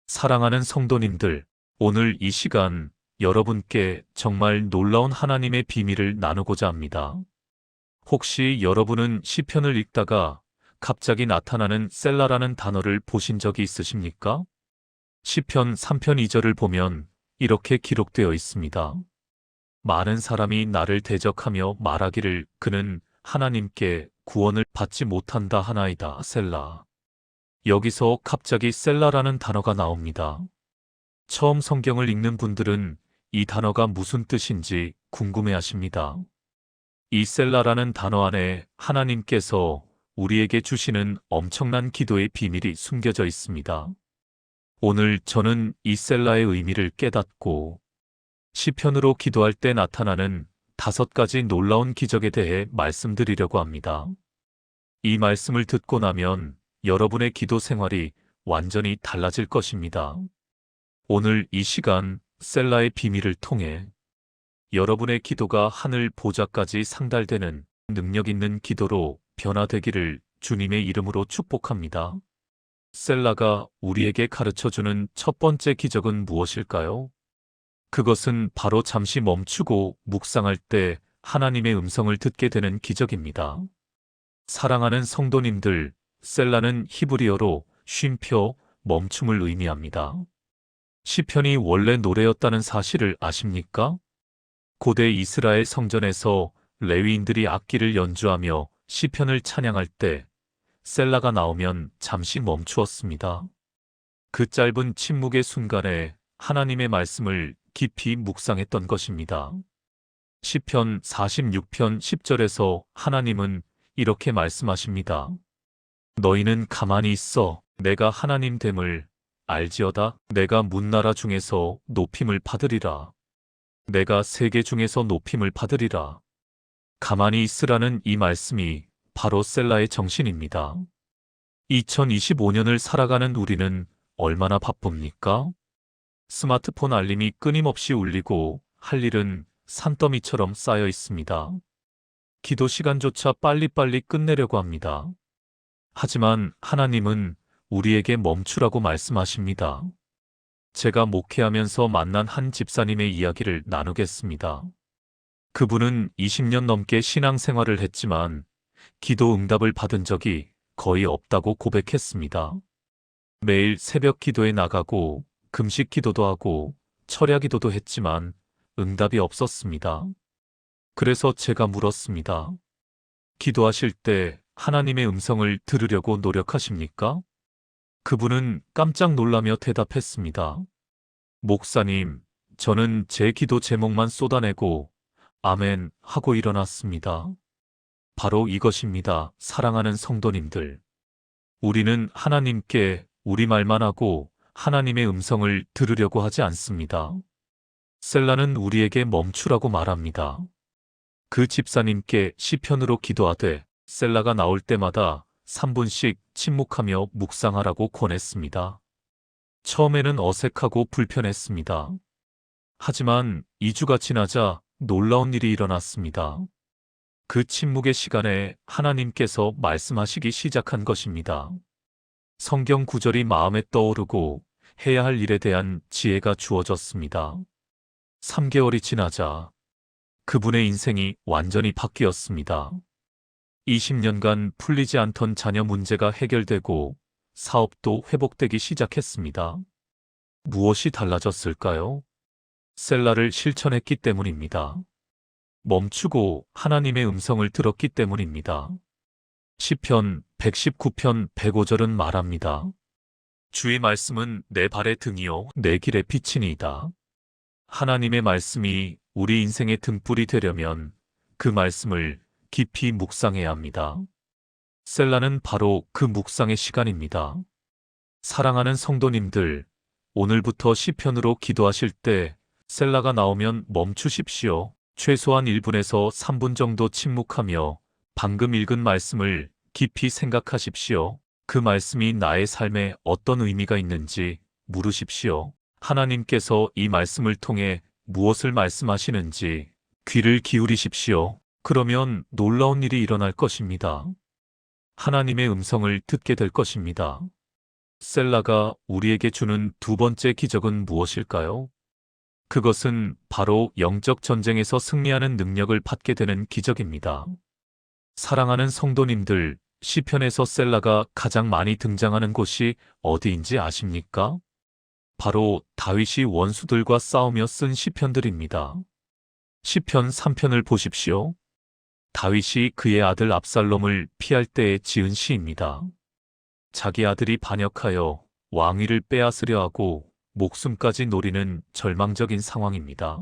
사랑하는 성도님들, 오늘 이 시간 여러분께 정말 놀라운 하나님의 비밀을 나누고자 합니다. 혹시 여러분은 시편을 읽다가 갑자기 나타나는 셀라라는 단어를 보신 적이 있으십니까? 시편 3편 2절을 보면 이렇게 기록되어 있습니다. 많은 사람이 나를 대적하며 말하기를 그는 하나님께 구원을 받지 못한다 하나이다 셀라. 여기서 갑자기 셀라라는 단어가 나옵니다. 처음 성경을 읽는 분들은 이 단어가 무슨 뜻인지 궁금해하십니다. 이 셀라라는 단어 안에 하나님께서 우리에게 주시는 엄청난 기도의 비밀이 숨겨져 있습니다. 오늘 저는 이 셀라의 의미를 깨닫고 시편으로 기도할 때 나타나는 5가지 놀라운 기적에 대해 말씀드리려고 합니다. 이 말씀을 듣고 나면 여러분의 기도 생활이 완전히 달라질 것입니다. 오늘 이 시간 셀라의 비밀을 통해 여러분의 기도가 하늘 보좌까지 상달되는 능력 있는 기도로 변화되기를 주님의 이름으로 축복합니다. 셀라가 우리에게 가르쳐주는 첫 번째 기적은 무엇일까요? 그것은 바로 잠시 멈추고 묵상할 때 하나님의 음성을 듣게 되는 기적입니다. 사랑하는 성도님들, 셀라는 히브리어로 쉼표, 멈춤을 의미합니다. 시편이 원래 노래였다는 사실을 아십니까? 고대 이스라엘 성전에서 레위인들이 악기를 연주하며 시편을 찬양할 때 셀라가 나오면 잠시 멈추었습니다. 그 짧은 침묵의 순간에 하나님의 말씀을 깊이 묵상했던 것입니다. 시편 46편 10절에서 하나님은 이렇게 말씀하십니다. 너희는 가만히 있어 내가 하나님 됨을 알지어다. 내가 문나라 중에서 높임을 받으리라. 내가 세계 중에서 높임을 받으리라. 가만히 있으라는 이 말씀이 바로 셀라의 정신입니다. 2025년을 살아가는 우리는 얼마나 바쁩니까? 스마트폰 알림이 끊임없이 울리고 할 일은 산더미처럼 쌓여 있습니다. 기도 시간조차 빨리빨리 끝내려고 합니다. 하지만 하나님은 우리에게 멈추라고 말씀하십니다. 제가 목회하면서 만난 한 집사님의 이야기를 나누겠습니다. 그분은 20년 넘게 신앙생활을 했지만 기도 응답을 받은 적이 거의 없다고 고백했습니다. 매일 새벽 기도에 나가고 금식 기도도 하고 철야 기도도 했지만 응답이 없었습니다. 그래서 제가 물었습니다. 기도하실 때 하나님의 음성을 들으려고 노력하십니까? 그분은 깜짝 놀라며 대답했습니다. 목사님, 저는 제 기도 제목만 쏟아내고 아멘 하고 일어났습니다. 바로 이것입니다. 사랑하는 성도님들. 우리는 하나님께 우리 말만 하고 하나님의 음성을 들으려고 하지 않습니다. 셀라는 우리에게 멈추라고 말합니다. 그 집사님께 시편으로 기도하되 셀라가 나올 때마다 3분씩 침묵하며 묵상하라고 권했습니다. 처음에는 어색하고 불편했습니다. 하지만 2주가 지나자 놀라운 일이 일어났습니다. 그 침묵의 시간에 하나님께서 말씀하시기 시작한 것입니다. 성경 구절이 마음에 떠오르고 해야 할 일에 대한 지혜가 주어졌습니다. 3개월이 지나자 그분의 인생이 완전히 바뀌었습니다. 20년간 풀리지 않던 자녀 문제가 해결되고 사업도 회복되기 시작했습니다. 무엇이 달라졌을까요? 셀라를 실천했기 때문입니다. 멈추고 하나님의 음성을 들었기 때문입니다. 시편 119편 105절은 말합니다. 주의 말씀은 내 발의 등이요 내 길의 빛이니이다. 하나님의 말씀이 우리 인생의 등불이 되려면 그 말씀을 깊이 묵상해야 합니다. 셀라는 바로 그 묵상의 시간입니다. 사랑하는 성도님들, 오늘부터 시편으로 기도하실 때 셀라가 나오면 멈추십시오. 최소한 1분에서 3분 정도 침묵하며 방금 읽은 말씀을 깊이 생각하십시오. 그 말씀이 나의 삶에 어떤 의미가 있는지 물으십시오. 하나님께서 이 말씀을 통해 무엇을 말씀하시는지 귀를 기울이십시오. 그러면 놀라운 일이 일어날 것입니다. 하나님의 음성을 듣게 될 것입니다. 셀라가 우리에게 주는 두 번째 기적은 무엇일까요? 그것은 바로 영적 전쟁에서 승리하는 능력을 받게 되는 기적입니다. 사랑하는 성도님들, 시편에서 셀라가 가장 많이 등장하는 곳이 어디인지 아십니까? 바로 다윗이 원수들과 싸우며 쓴 시편들입니다. 시편 3편을 보십시오. 다윗이 그의 아들 압살롬을 피할 때에 지은 시입니다. 자기 아들이 반역하여 왕위를 빼앗으려 하고 목숨까지 노리는 절망적인 상황입니다.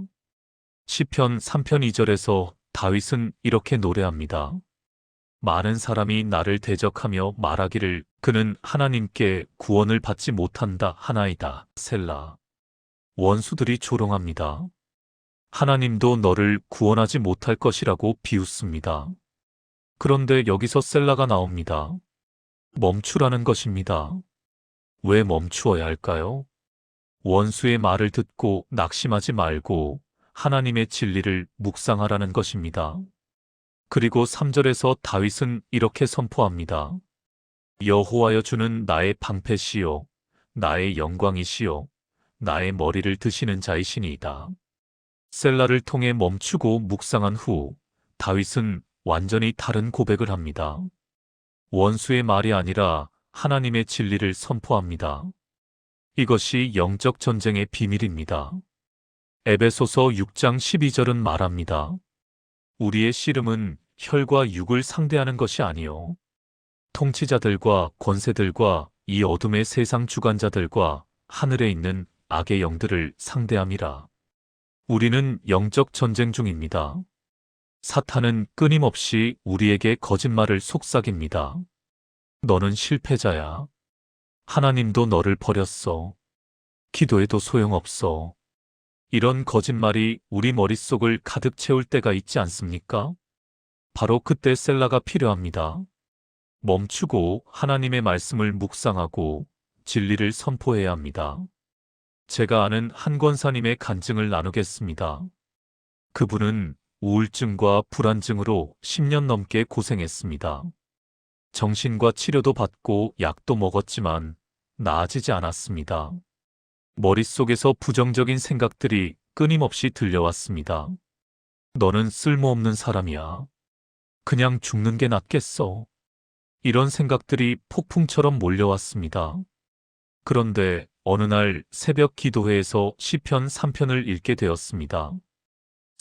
시편 3편 2절에서 다윗은 이렇게 노래합니다. 많은 사람이 나를 대적하며 말하기를 그는 하나님께 구원을 받지 못한다 하나이다. 셀라. 원수들이 조롱합니다. 하나님도 너를 구원하지 못할 것이라고 비웃습니다. 그런데 여기서 셀라가 나옵니다. 멈추라는 것입니다. 왜 멈추어야 할까요? 원수의 말을 듣고 낙심하지 말고 하나님의 진리를 묵상하라는 것입니다. 그리고 3절에서 다윗은 이렇게 선포합니다. 여호와여 주는 나의 방패시요 나의 영광이시요 나의 머리를 드시는 자이시니이다. 셀라를 통해 멈추고 묵상한 후 다윗은 완전히 다른 고백을 합니다. 원수의 말이 아니라 하나님의 진리를 선포합니다. 이것이 영적 전쟁의 비밀입니다. 에베소서 6장 12절은 말합니다. 우리의 씨름은 혈과 육을 상대하는 것이 아니요 통치자들과 권세들과 이 어둠의 세상 주관자들과 하늘에 있는 악의 영들을 상대함이라. 우리는 영적 전쟁 중입니다. 사탄은 끊임없이 우리에게 거짓말을 속삭입니다. 너는 실패자야. 하나님도 너를 버렸어. 기도해도 소용없어. 이런 거짓말이 우리 머릿속을 가득 채울 때가 있지 않습니까? 바로 그때 셀라가 필요합니다. 멈추고 하나님의 말씀을 묵상하고 진리를 선포해야 합니다. 제가 아는 한 권사님의 간증을 나누겠습니다. 그분은 우울증과 불안증으로 10년 넘게 고생했습니다. 정신과 치료도 받고 약도 먹었지만 나아지지 않았습니다. 머릿속에서 부정적인 생각들이 끊임없이 들려왔습니다. 너는 쓸모없는 사람이야. 그냥 죽는 게 낫겠어. 이런 생각들이 폭풍처럼 몰려왔습니다. 그런데 어느 날 새벽 기도회에서 시편 3편을 읽게 되었습니다.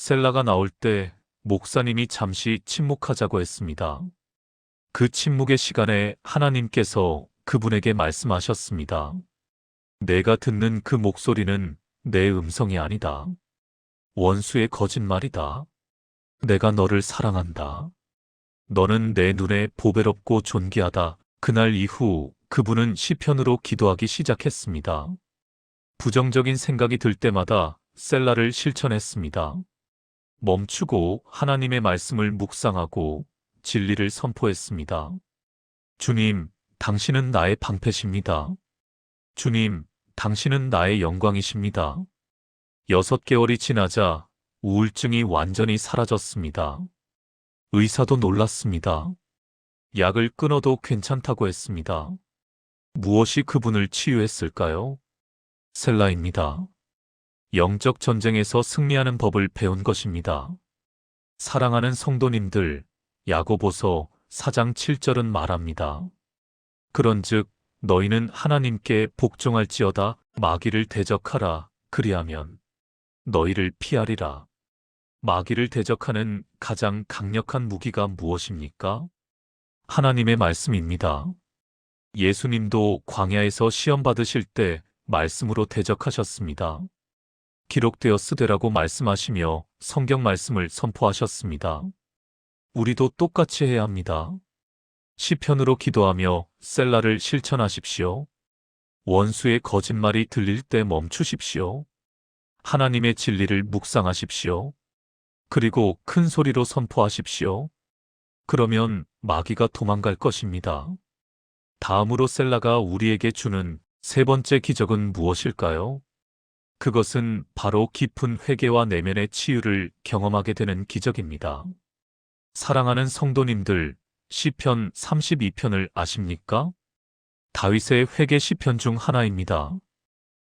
셀라가 나올 때 목사님이 잠시 침묵하자고 했습니다. 그 침묵의 시간에 하나님께서 그분에게 말씀하셨습니다. 내가 듣는 그 목소리는 내 음성이 아니다. 원수의 거짓말이다. 내가 너를 사랑한다. 너는 내 눈에 보배롭고 존귀하다. 그날 이후 그분은 시편으로 기도하기 시작했습니다. 부정적인 생각이 들 때마다 셀라를 실천했습니다. 멈추고 하나님의 말씀을 묵상하고 진리를 선포했습니다. 주님, 당신은 나의 방패십니다. 주님, 당신은 나의 영광이십니다. 6개월이 지나자 우울증이 완전히 사라졌습니다. 의사도 놀랐습니다. 약을 끊어도 괜찮다고 했습니다. 무엇이 그분을 치유했을까요? 셀라입니다. 영적 전쟁에서 승리하는 법을 배운 것입니다. 사랑하는 성도님들, 야고보서 4장 7절은 말합니다. 그런즉 너희는 하나님께 복종할지어다 마귀를 대적하라 그리하면 너희를 피하리라. 마귀를 대적하는 가장 강력한 무기가 무엇입니까? 하나님의 말씀입니다. 예수님도 광야에서 시험 받으실 때 말씀으로 대적하셨습니다. 기록되었으되라고 말씀하시며 성경 말씀을 선포하셨습니다. 우리도 똑같이 해야 합니다. 시편으로 기도하며 셀라를 실천하십시오. 원수의 거짓말이 들릴 때 멈추십시오. 하나님의 진리를 묵상하십시오. 그리고 큰 소리로 선포하십시오. 그러면 마귀가 도망갈 것입니다. 다음으로 셀라가 우리에게 주는 세 번째 기적은 무엇일까요? 그것은 바로 깊은 회개와 내면의 치유를 경험하게 되는 기적입니다. 사랑하는 성도님들, 시편 32편을 아십니까? 다윗의 회개 시편 중 하나입니다.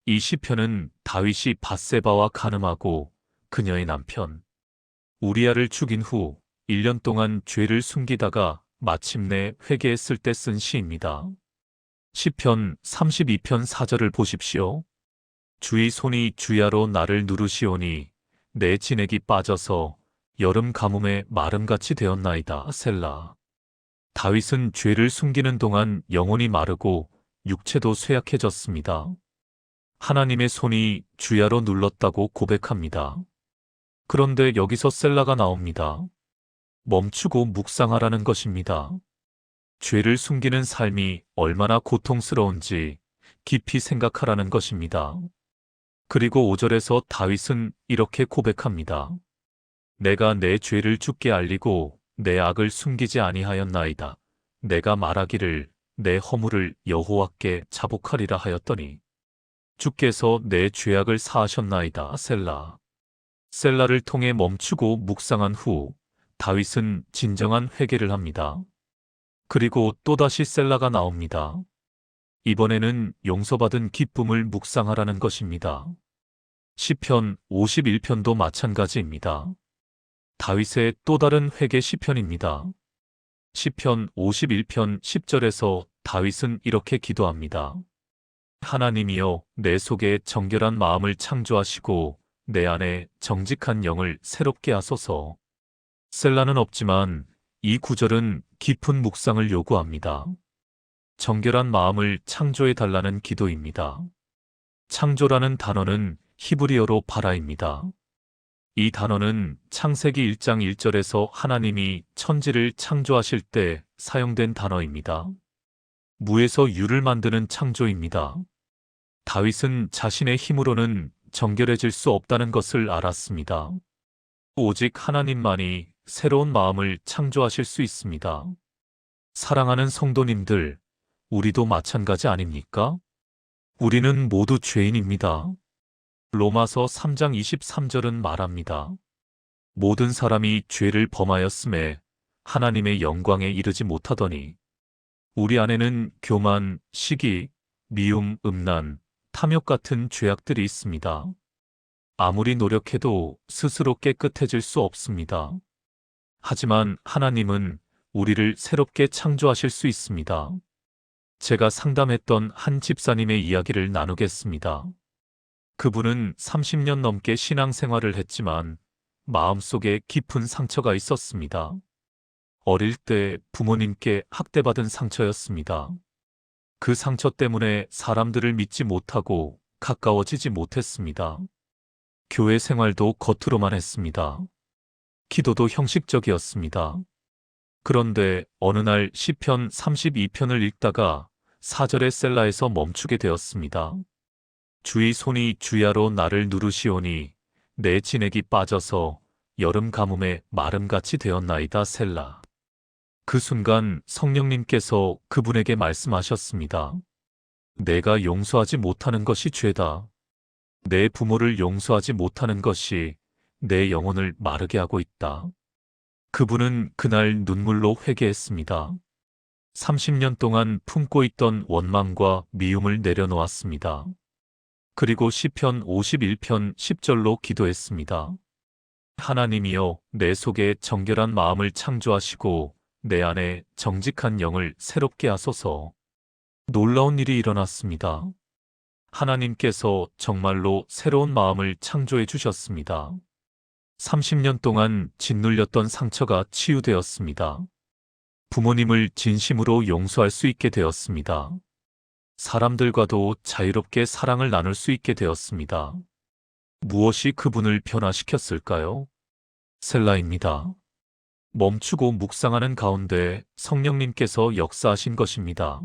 이 시편은 다윗이 밧세바와 간음하고 그녀의 남편 우리아를 죽인 후 1년 동안 죄를 숨기다가 마침내 회개했을 때 쓴 시입니다. 시편 32편 4절을 보십시오. 주의 손이 주야로 나를 누르시오니 내 진액이 빠져서 여름 가뭄에 마름같이 되었나이다. 셀라. 다윗은 죄를 숨기는 동안 영혼이 마르고 육체도 쇠약해졌습니다. 하나님의 손이 주야로 눌렀다고 고백합니다. 그런데 여기서 셀라가 나옵니다. 멈추고 묵상하라는 것입니다. 죄를 숨기는 삶이 얼마나 고통스러운지 깊이 생각하라는 것입니다. 그리고 5절에서 다윗은 이렇게 고백합니다. 내가 내 죄를 주께 알리고 내 악을 숨기지 아니하였나이다. 내가 말하기를 내 허물을 여호와께 자복하리라 하였더니 주께서 내 죄악을 사하셨나이다. 셀라. 셀라를 통해 멈추고 묵상한 후 다윗은 진정한 회개를 합니다. 그리고 또다시 셀라가 나옵니다. 이번에는 용서받은 기쁨을 묵상하라는 것입니다. 시편 51편도 마찬가지입니다. 다윗의 또 다른 회개 시편입니다. 시편 51편 10절에서 다윗은 이렇게 기도합니다. 하나님이여 내 속에 정결한 마음을 창조하시고 내 안에 정직한 영을 새롭게 하소서. 셀라는 없지만 이 구절은 깊은 묵상을 요구합니다. 정결한 마음을 창조해 달라는 기도입니다. 창조라는 단어는 히브리어로 바라입니다. 이 단어는 창세기 1장 1절에서 하나님이 천지를 창조하실 때 사용된 단어입니다. 무에서 유를 만드는 창조입니다. 다윗은 자신의 힘으로는 정결해질 수 없다는 것을 알았습니다. 오직 하나님만이 새로운 마음을 창조하실 수 있습니다. 사랑하는 성도님들, 우리도 마찬가지 아닙니까? 우리는 모두 죄인입니다. 로마서 3장 23절은 말합니다. 모든 사람이 죄를 범하였음에 하나님의 영광에 이르지 못하더니 우리 안에는 교만, 시기, 미움, 음란, 탐욕 같은 죄악들이 있습니다. 아무리 노력해도 스스로 깨끗해질 수 없습니다. 하지만 하나님은 우리를 새롭게 창조하실 수 있습니다. 제가 상담했던 한 집사님의 이야기를 나누겠습니다. 그분은 30년 넘게 신앙생활을 했지만 마음속에 깊은 상처가 있었습니다. 어릴 때 부모님께 학대받은 상처였습니다. 그 상처 때문에 사람들을 믿지 못하고 가까워지지 못했습니다. 교회 생활도 겉으로만 했습니다. 기도도 형식적이었습니다. 그런데 어느 날 시편 32편을 읽다가 4절의 셀라에서 멈추게 되었습니다. 주의 손이 주야로 나를 누르시오니 내 진액이 빠져서 여름 가뭄에 마름같이 되었나이다. 셀라. 그 순간 성령님께서 그분에게 말씀하셨습니다. 내가 용서하지 못하는 것이 죄다. 내 부모를 용서하지 못하는 것이 내 영혼을 마르게 하고 있다. 그분은 그날 눈물로 회개했습니다. 30년 동안 품고 있던 원망과 미움을 내려놓았습니다. 그리고 시편 51편 10절로 기도했습니다. 하나님이여 내 속에 정결한 마음을 창조하시고 내 안에 정직한 영을 새롭게 하소서. 놀라운 일이 일어났습니다. 하나님께서 정말로 새로운 마음을 창조해 주셨습니다. 30년 동안 짓눌렸던 상처가 치유되었습니다. 부모님을 진심으로 용서할 수 있게 되었습니다. 사람들과도 자유롭게 사랑을 나눌 수 있게 되었습니다. 무엇이 그분을 변화시켰을까요? 셀라입니다. 멈추고 묵상하는 가운데 성령님께서 역사하신 것입니다.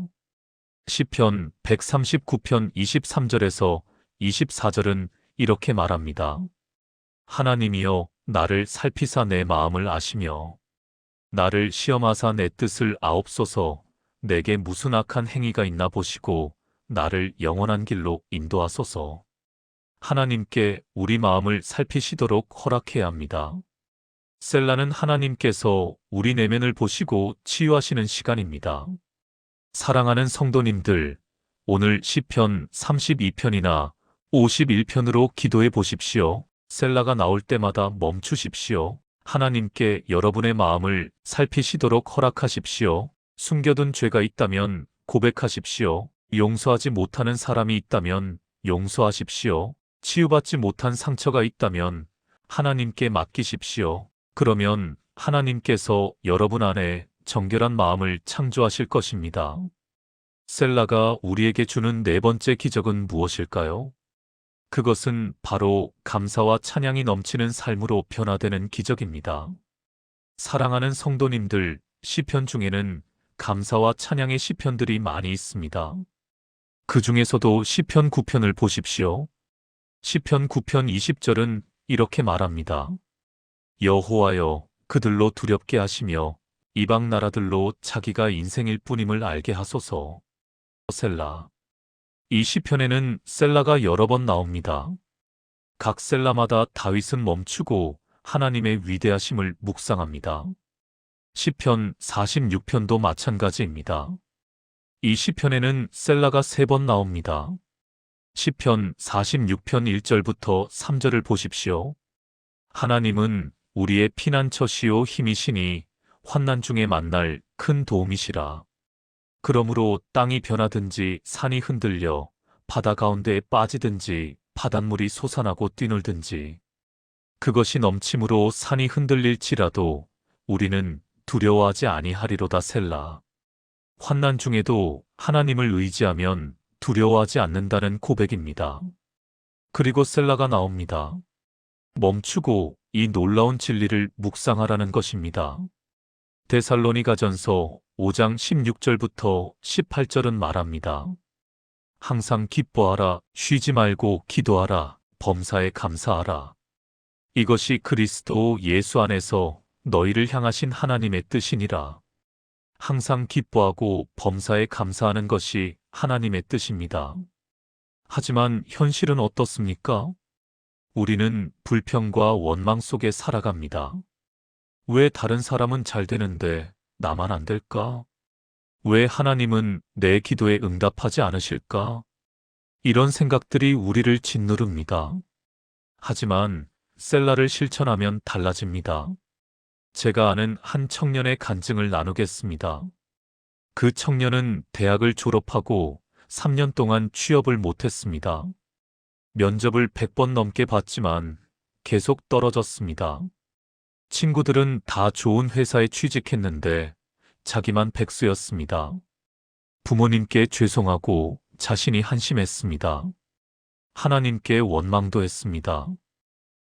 시편 139편 23절에서 24절은 이렇게 말합니다. 하나님이여 나를 살피사 내 마음을 아시며 나를 시험하사 내 뜻을 아옵소서. 내게 무슨 악한 행위가 있나 보시고 나를 영원한 길로 인도하소서. 하나님께 우리 마음을 살피시도록 허락해야 합니다. 셀라는 하나님께서 우리 내면을 보시고 치유하시는 시간입니다. 사랑하는 성도님들, 오늘 시편 32편이나 51편으로 기도해 보십시오. 셀라가 나올 때마다 멈추십시오. 하나님께 여러분의 마음을 살피시도록 허락하십시오. 숨겨둔 죄가 있다면 고백하십시오. 용서하지 못하는 사람이 있다면 용서하십시오. 치유받지 못한 상처가 있다면 하나님께 맡기십시오. 그러면 하나님께서 여러분 안에 정결한 마음을 창조하실 것입니다. 셀라가 우리에게 주는 네 번째 기적은 무엇일까요? 그것은 바로 감사와 찬양이 넘치는 삶으로 변화되는 기적입니다. 사랑하는 성도님들, 시편 중에는 감사와 찬양의 시편들이 많이 있습니다. 그 중에서도 시편 9편을 보십시오. 시편 9편 20절은 이렇게 말합니다. 여호와여, 그들로 두렵게 하시며 이방 나라들로 자기가 인생일 뿐임을 알게 하소서. 셀라. 이 시편에는 셀라가 여러 번 나옵니다. 각 셀라마다 다윗은 멈추고 하나님의 위대하심을 묵상합니다. 시편 46편도 마찬가지입니다. 이 시편에는 셀라가 3번 나옵니다. 시편 46편 1절부터 3절을 보십시오. 하나님은 우리의 피난처시요 힘이시니 환난 중에 만날 큰 도움이시라. 그러므로 땅이 변하든지 산이 흔들려 바다 가운데에 빠지든지 바닷물이 솟아나고 뛰놀든지 그것이 넘침으로 산이 흔들릴지라도 우리는 두려워하지 아니하리로다. 셀라. 환난 중에도 하나님을 의지하면 두려워하지 않는다는 고백입니다. 그리고 셀라가 나옵니다. 멈추고 이 놀라운 진리를 묵상하라는 것입니다. 데살로니가전서 5장 16절부터 18절은 말합니다. 항상 기뻐하라, 쉬지 말고 기도하라, 범사에 감사하라. 이것이 그리스도 예수 안에서 너희를 향하신 하나님의 뜻이니라. 항상 기뻐하고 범사에 감사하는 것이 하나님의 뜻입니다. 하지만 현실은 어떻습니까? 우리는 불평과 원망 속에 살아갑니다. 왜 다른 사람은 잘 되는데 나만 안 될까? 왜 하나님은 내 기도에 응답하지 않으실까? 이런 생각들이 우리를 짓누릅니다. 하지만 셀라를 실천하면 달라집니다. 제가 아는 한 청년의 간증을 나누겠습니다. 그 청년은 대학을 졸업하고 3년 동안 취업을 못했습니다. 면접을 100번 넘게 봤지만 계속 떨어졌습니다. 친구들은 다 좋은 회사에 취직했는데 자기만 백수였습니다. 부모님께 죄송하고 자신이 한심했습니다. 하나님께 원망도 했습니다.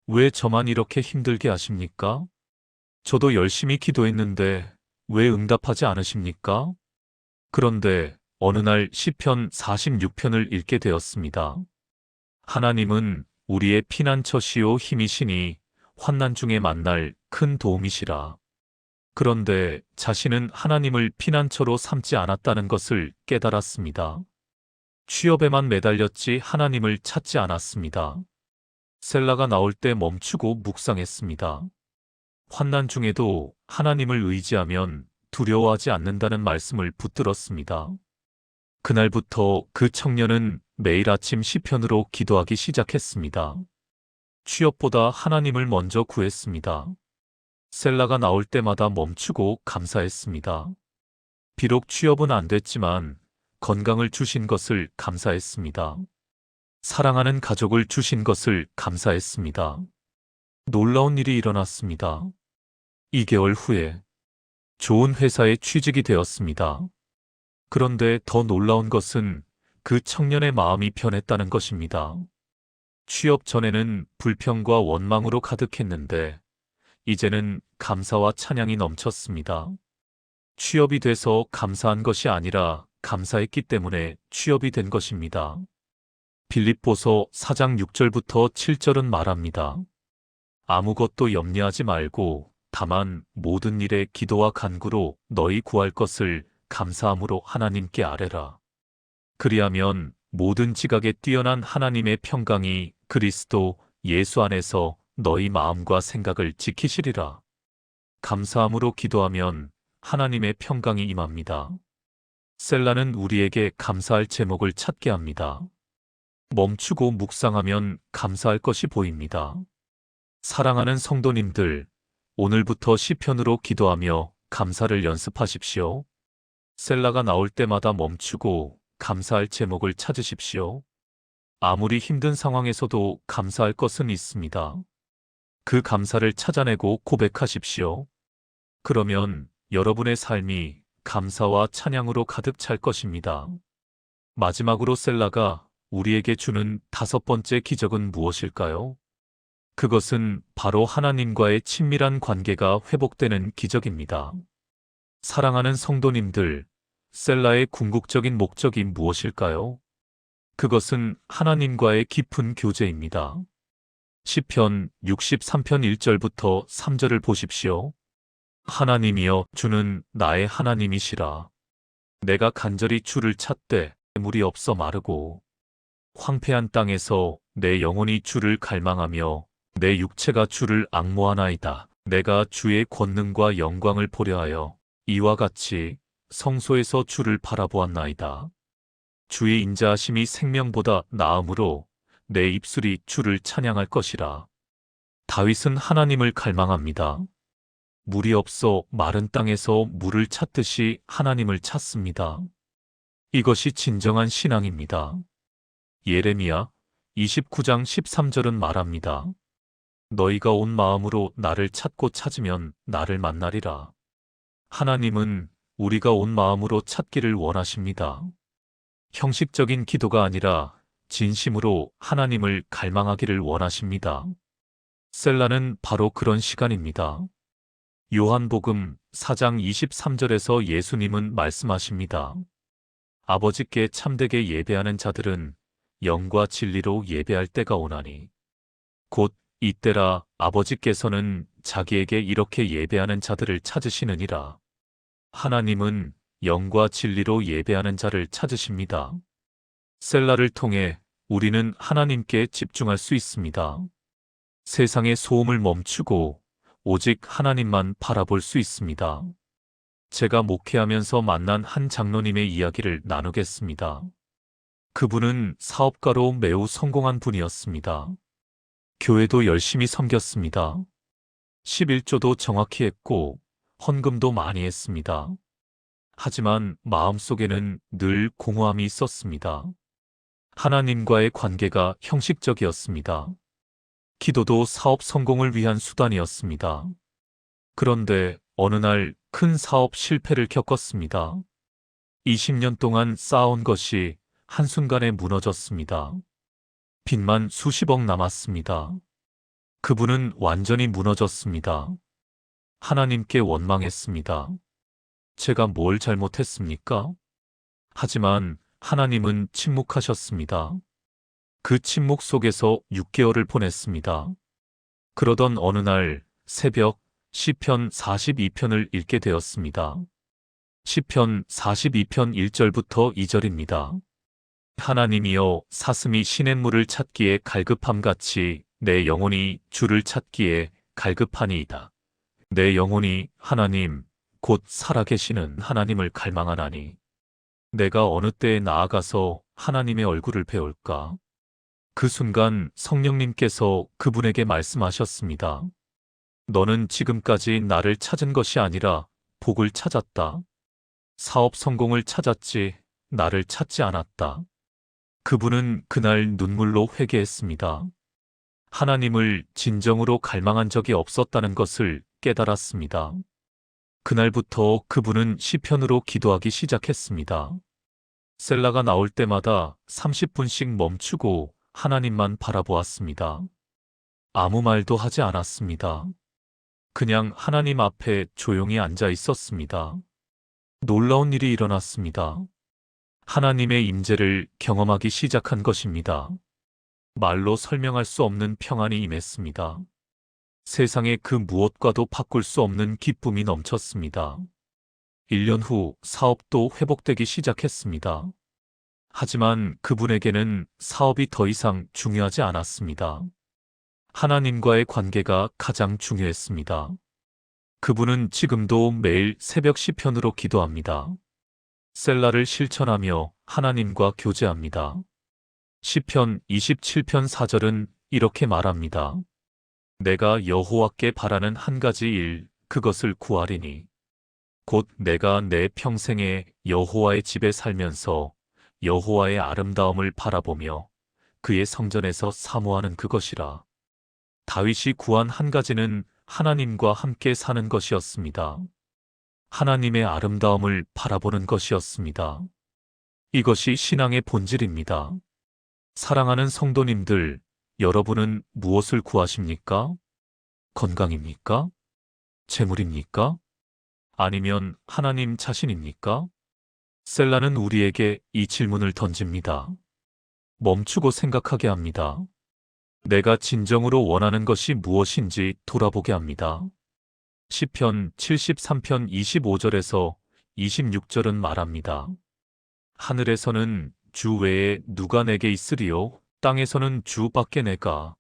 왜 저만 이렇게 힘들게 하십니까? 저도 열심히 기도했는데 왜 응답하지 않으십니까? 그런데 어느 날 시편 46편을 읽게 되었습니다. 하나님은 우리의 피난처시요 힘이시니 환난 중에 만날 큰 도움이시라. 그런데 자신은 하나님을 피난처로 삼지 않았다는 것을 깨달았습니다. 취업에만 매달렸지 하나님을 찾지 않았습니다. 셀라가 나올 때 멈추고 묵상했습니다. 환난 중에도 하나님을 의지하면 두려워하지 않는다는 말씀을 붙들었습니다. 그날부터 그 청년은 매일 아침 시편으로 기도하기 시작했습니다. 취업보다 하나님을 먼저 구했습니다. 셀라가 나올 때마다 멈추고 감사했습니다. 비록 취업은 안 됐지만 건강을 주신 것을 감사했습니다. 사랑하는 가족을 주신 것을 감사했습니다. 놀라운 일이 일어났습니다. 2개월 후에 좋은 회사에 취직이 되었습니다. 그런데 더 놀라운 것은 그 청년의 마음이 변했다는 것입니다. 취업 전에는 불평과 원망으로 가득했는데 이제는 감사와 찬양이 넘쳤습니다. 취업이 돼서 감사한 것이 아니라 감사했기 때문에 취업이 된 것입니다. 빌립보서 4장 6절부터 7절은 말합니다. 아무것도 염려하지 말고 다만 모든 일에 기도와 간구로 너희 구할 것을 감사함으로 하나님께 아뢰라. 그리하면 모든 지각에 뛰어난 하나님의 평강이 그리스도 예수 안에서 너희 마음과 생각을 지키시리라. 감사함으로 기도하면 하나님의 평강이 임합니다. 셀라는 우리에게 감사할 제목을 찾게 합니다. 멈추고 묵상하면 감사할 것이 보입니다. 사랑하는 성도님들, 오늘부터 시편으로 기도하며 감사를 연습하십시오. 셀라가 나올 때마다 멈추고 감사할 제목을 찾으십시오. 아무리 힘든 상황에서도 감사할 것은 있습니다. 그 감사를 찾아내고 고백하십시오. 그러면 여러분의 삶이 감사와 찬양으로 가득 찰 것입니다. 마지막으로 셀라가 우리에게 주는 5번째 기적은 무엇일까요? 그것은 바로 하나님과의 친밀한 관계가 회복되는 기적입니다. 사랑하는 성도님들, 셀라의 궁극적인 목적이 무엇일까요? 그것은 하나님과의 깊은 교제입니다. 시편 63편 1절부터 3절을 보십시오. 하나님이여, 주는 나의 하나님이시라. 내가 간절히 주를 찾되 물이 없어 마르고 황폐한 땅에서 내 영혼이 주를 갈망하며 내 육체가 주를 앙모하나이다. 내가 주의 권능과 영광을 보려 하여 이와 같이 성소에서 주를 바라보았나이다. 주의 인자하심이 생명보다 나음으로 내 입술이 주를 찬양할 것이라. 다윗은 하나님을 갈망합니다. 물이 없어 마른 땅에서 물을 찾듯이 하나님을 찾습니다. 이것이 진정한 신앙입니다. 예레미야 29장 13절은 말합니다. 너희가 온 마음으로 나를 찾고 찾으면 나를 만나리라. 하나님은 우리가 온 마음으로 찾기를 원하십니다. 형식적인 기도가 아니라 진심으로 하나님을 갈망하기를 원하십니다. 셀라는 바로 그런 시간입니다. 요한복음 4장 23절에서 예수님은 말씀하십니다. 아버지께 참되게 예배하는 자들은 영과 진리로 예배할 때가 오나니 곧 이때라 아버지께서는 자기에게 이렇게 예배하는 자들을 찾으시느니라. 하나님은 영과 진리로 예배하는 자를 찾으십니다. 셀라를 통해 우리는 하나님께 집중할 수 있습니다. 세상의 소음을 멈추고 오직 하나님만 바라볼 수 있습니다. 제가 목회하면서 만난 한 장로님의 이야기를 나누겠습니다. 그분은 사업가로 매우 성공한 분이었습니다. 교회도 열심히 섬겼습니다. 11조도 정확히 했고 헌금도 많이 했습니다. 하지만 마음속에는 늘 공허함이 있었습니다. 하나님과의 관계가 형식적이었습니다. 기도도 사업 성공을 위한 수단이었습니다. 그런데 어느 날 큰 사업 실패를 겪었습니다. 20년 동안 쌓아온 것이 한순간에 무너졌습니다. 빚만 수십억 남았습니다. 그분은 완전히 무너졌습니다. 하나님께 원망했습니다. 제가 뭘 잘못했습니까? 하지만 하나님은 침묵하셨습니다. 그 침묵 속에서 6개월을 보냈습니다. 그러던 어느 날 새벽 시편 42편을 읽게 되었습니다. 시편 42편 1절부터 2절입니다. 하나님이여, 사슴이 시냇물을 찾기에 갈급함같이 내 영혼이 주를 찾기에 갈급하니이다. 내 영혼이 하나님, 곧 살아계시는 하나님을 갈망하나니 내가 어느 때에 나아가서 하나님의 얼굴을 배울까? 그 순간 성령님께서 그분에게 말씀하셨습니다. 너는 지금까지 나를 찾은 것이 아니라 복을 찾았다. 사업 성공을 찾았지 나를 찾지 않았다. 그분은 그날 눈물로 회개했습니다. 하나님을 진정으로 갈망한 적이 없었다는 것을 깨달았습니다. 그날부터 그분은 시편으로 기도하기 시작했습니다. 셀라가 나올 때마다 30분씩 멈추고 하나님만 바라보았습니다. 아무 말도 하지 않았습니다. 그냥 하나님 앞에 조용히 앉아 있었습니다. 놀라운 일이 일어났습니다. 하나님의 임재를 경험하기 시작한 것입니다. 말로 설명할 수 없는 평안이 임했습니다. 세상의 그 무엇과도 바꿀 수 없는 기쁨이 넘쳤습니다. 1년 후 사업도 회복되기 시작했습니다. 하지만 그분에게는 사업이 더 이상 중요하지 않았습니다. 하나님과의 관계가 가장 중요했습니다. 그분은 지금도 매일 새벽 시편으로 기도합니다. 셀라를 실천하며 하나님과 교제합니다. 시편 27편 4절은 이렇게 말합니다. 내가 여호와께 바라는 한 가지 일, 그것을 구하리니 곧 내가 내 평생에 여호와의 집에 살면서 여호와의 아름다움을 바라보며 그의 성전에서 사모하는 그것이라. 다윗이 구한 한 가지는 하나님과 함께 사는 것이었습니다. 하나님의 아름다움을 바라보는 것이었습니다. 이것이 신앙의 본질입니다. 사랑하는 성도님들, 여러분은 무엇을 구하십니까? 건강입니까? 재물입니까? 아니면 하나님 자신입니까? 셀라는 우리에게 이 질문을 던집니다. 멈추고 생각하게 합니다. 내가 진정으로 원하는 것이 무엇인지 돌아보게 합니다. 시편 73편 25절에서 26절은 말합니다. 하늘에서는 주 외에 누가 내게 있으리요? 땅에서는 주밖에 내가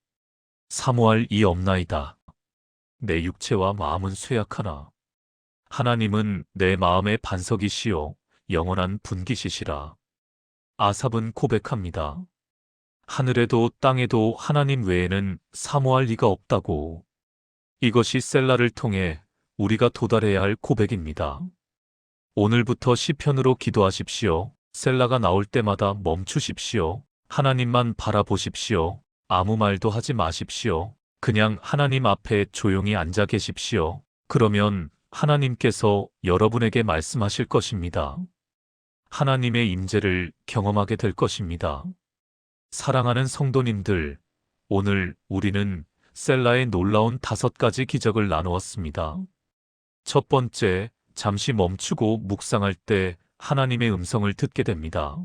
사모할 이 없나이다. 내 육체와 마음은 쇠약하나 하나님은 내 마음의 반석이시요 영원한 분기시시라. 아삽은 고백합니다. 하늘에도 땅에도 하나님 외에는 사모할 리가 없다고. 이것이 셀라를 통해 우리가 도달해야 할 고백입니다. 오늘부터 시편으로 기도하십시오. 셀라가 나올 때마다 멈추십시오. 하나님만 바라보십시오. 아무 말도 하지 마십시오. 그냥 하나님 앞에 조용히 앉아 계십시오. 그러면 하나님께서 여러분에게 말씀하실 것입니다. 하나님의 임재를 경험하게 될 것입니다. 사랑하는 성도님들, 오늘 우리는 셀라의 놀라운 5가지 기적을 나누었습니다. 첫 번째, 잠시 멈추고 묵상할 때 하나님의 음성을 듣게 됩니다.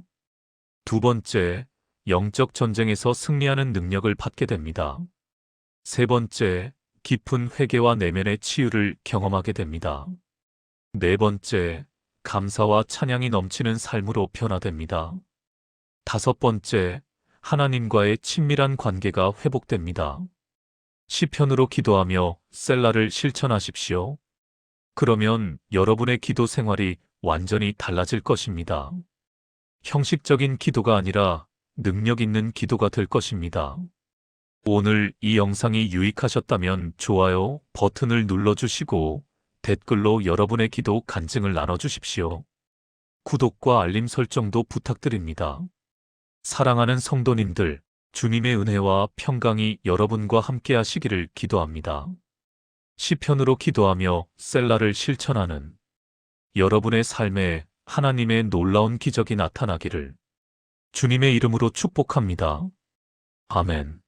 두 번째, 영적 전쟁에서 승리하는 능력을 받게 됩니다. 세 번째, 깊은 회개와 내면의 치유를 경험하게 됩니다. 네 번째, 감사와 찬양이 넘치는 삶으로 변화됩니다. 다섯 번째, 하나님과의 친밀한 관계가 회복됩니다. 시편으로 기도하며 셀라를 실천하십시오. 그러면 여러분의 기도 생활이 완전히 달라질 것입니다. 형식적인 기도가 아니라 능력 있는 기도가 될 것입니다. 오늘 이 영상이 유익하셨다면 좋아요 버튼을 눌러주시고 댓글로 여러분의 기도 간증을 나눠주십시오. 구독과 알림 설정도 부탁드립니다. 사랑하는 성도님들, 주님의 은혜와 평강이 여러분과 함께 하시기를 기도합니다. 시편으로 기도하며 셀라를 실천하는 여러분의 삶에 하나님의 놀라운 기적이 나타나기를 주님의 이름으로 축복합니다. 아멘.